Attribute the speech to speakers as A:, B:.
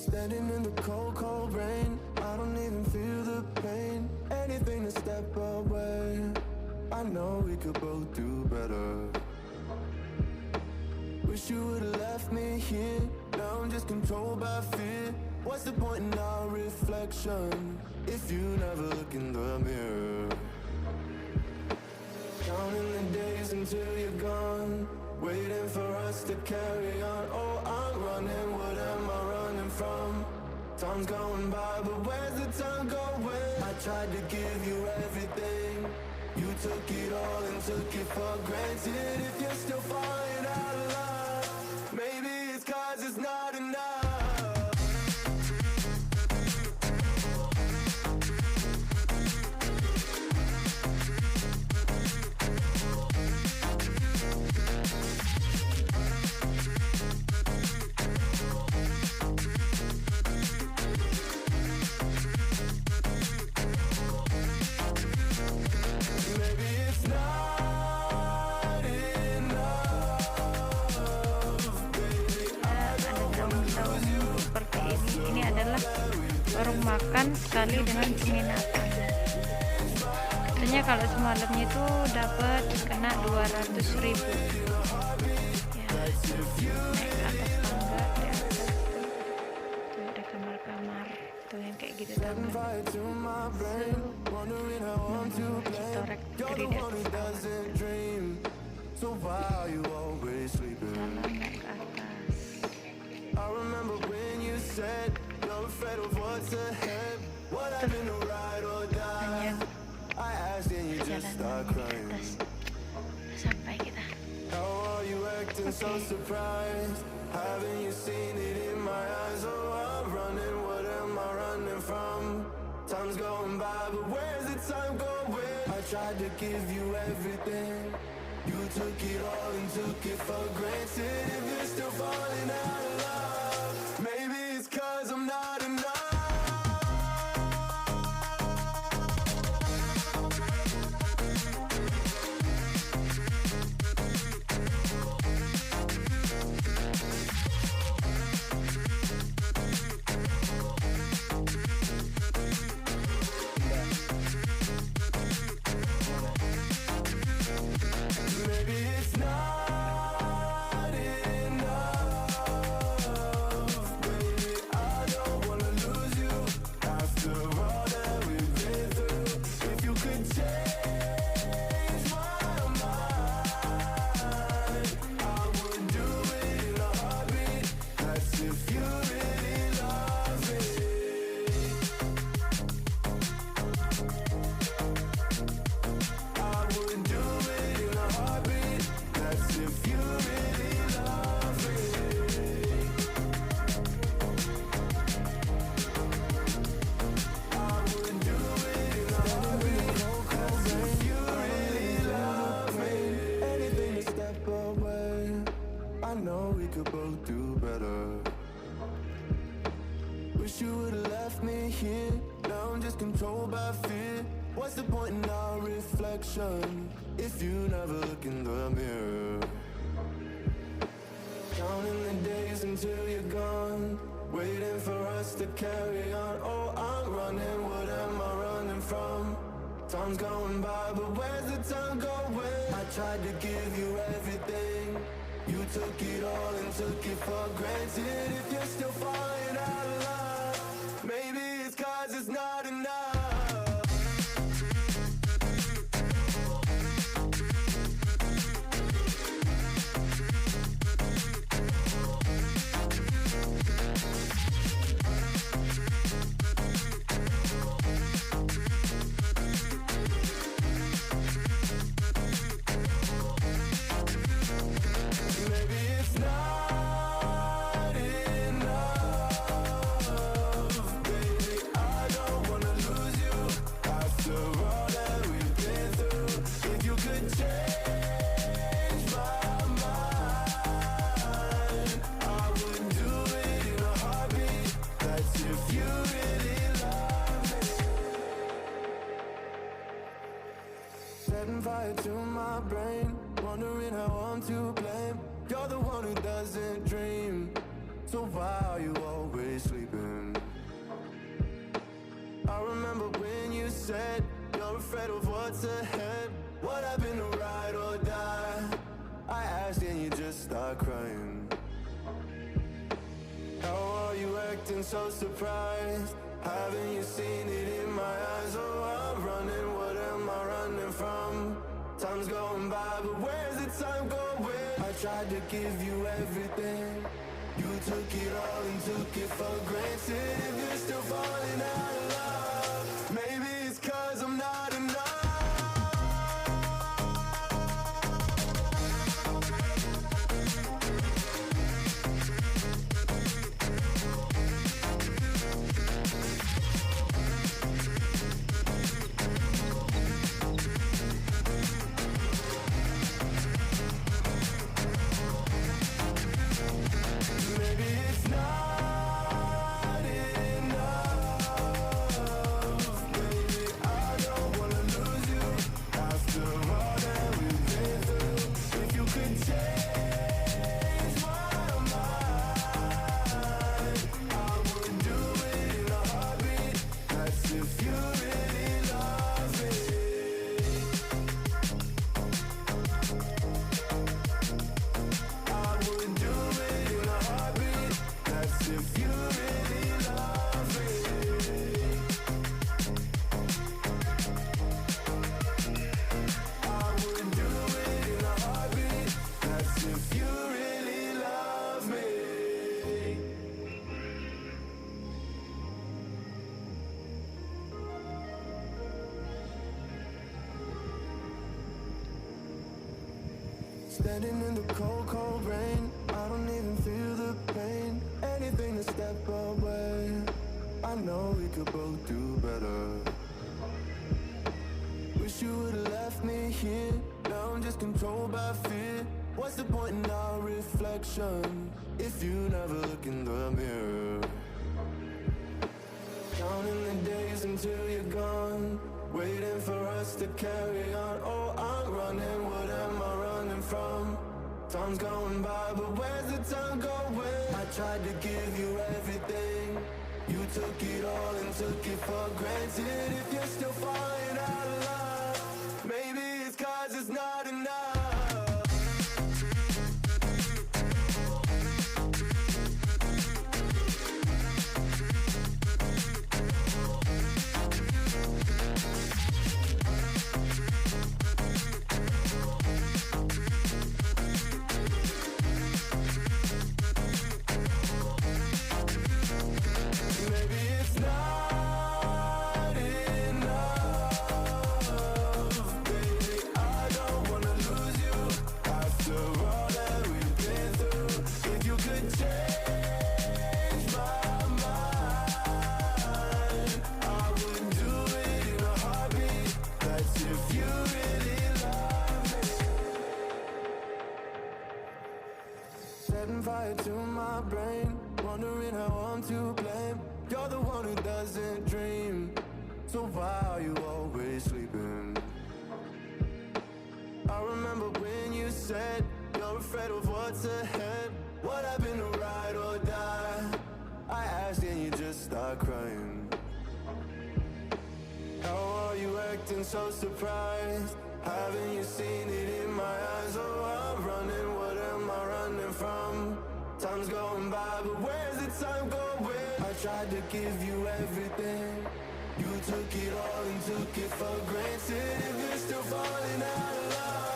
A: Standing in the cold, cold rain, I don't even feel the pain. Anything to step away, I know we could both do better. Wish you would've left me here, now I'm just controlled by fear. What's the point in our reflection, if you never look in the mirror? Counting the days until you're gone, waiting for us to carry on. Oh, I'm running, what am I running from? Time's going by, but where's the time going? I tried to give you everything, you took it all and took it for granted. If you're still falling out of love, maybe it's 'cause it's not enough.
B: Warung makan sekali dengan penginapan. Katanya kalau semalamnya itu dapat kena 200.000 ya. Naik ke atas tangga, di atas tuh ada kamar-kamar tuh yang kayak gitu tuh. Citorek dari di atas jalan naik ke atas. Hanya jalan di atas. Sampai kita.
A: Time's going by, but where's the time going? I tried to give you everything, you took it all and took it for granted. If you're still falling out of love, maybe it's 'cause I'm not enough. Wish you would've left me here, now I'm just controlled by fear. What's the point in our reflection, if you never look in the mirror? Counting the days until you're gone, waiting for us to carry on. Oh, I'm running, what am I running from? Time's going by, but where's the time going? I tried to give you everything, you took it all and took it for granted. If you're still falling out of love, maybe it's 'cause it's not enough. Setting fire to my brain, wondering how I'm to blame. You're the one who doesn't dream. So why are you always sleeping? I remember when you said you're afraid of what's ahead. What happened to ride or die? I asked and you just start crying. How are you acting so surprised? Haven't you seen it in my eyes? Oh, I'm running, what am I running from? Time's going by, but where's the time going? I tried to give you everything. You took it all and took it for granted. If you're still falling out of love, maybe it's 'cause I'm not enough. Maybe it's not enough. Baby, I don't wanna lose you after all that we've been through. If you could change my mind, I would do it in a heartbeat. That's if you really love me. I would do it in a heartbeat. That's if you really love me. I would do it in a heartbeat. That's if you really love me. Standing in the cold, cold rain, I don't even feel the pain. Anything to step away. I know we could both do better. Wish you would've left me here. Now I'm just controlled by fear. What's the point in our reflection if you never look in the mirror? Counting the days until you're gone, waiting for us to carry on. Oh, I'm running, what am I running from? Time's going by, but where's the time going? I tried to give you everything. You took it all and took it for granted. If you're still falling out of love, maybe it's 'cause it's not enough. Maybe it's not enough. Baby, I don't wanna lose you after all that we've been through. If you could change my mind, I would do it in a heartbeat. That's if you really love me. Setting fire to my brain, wondering how I'm to blame. You're the one who doesn't dream, so why are you always sleeping? I remember when you said you're afraid of what's ahead. What happened to ride or die? I asked and you just start crying. How are you acting so surprised? Haven't you seen it in my eyes? Oh, I'm running, what am I running from? Time's going by, but where's the time going? I tried to give you everything. You took it all and took it for granted. If you're still falling out of love,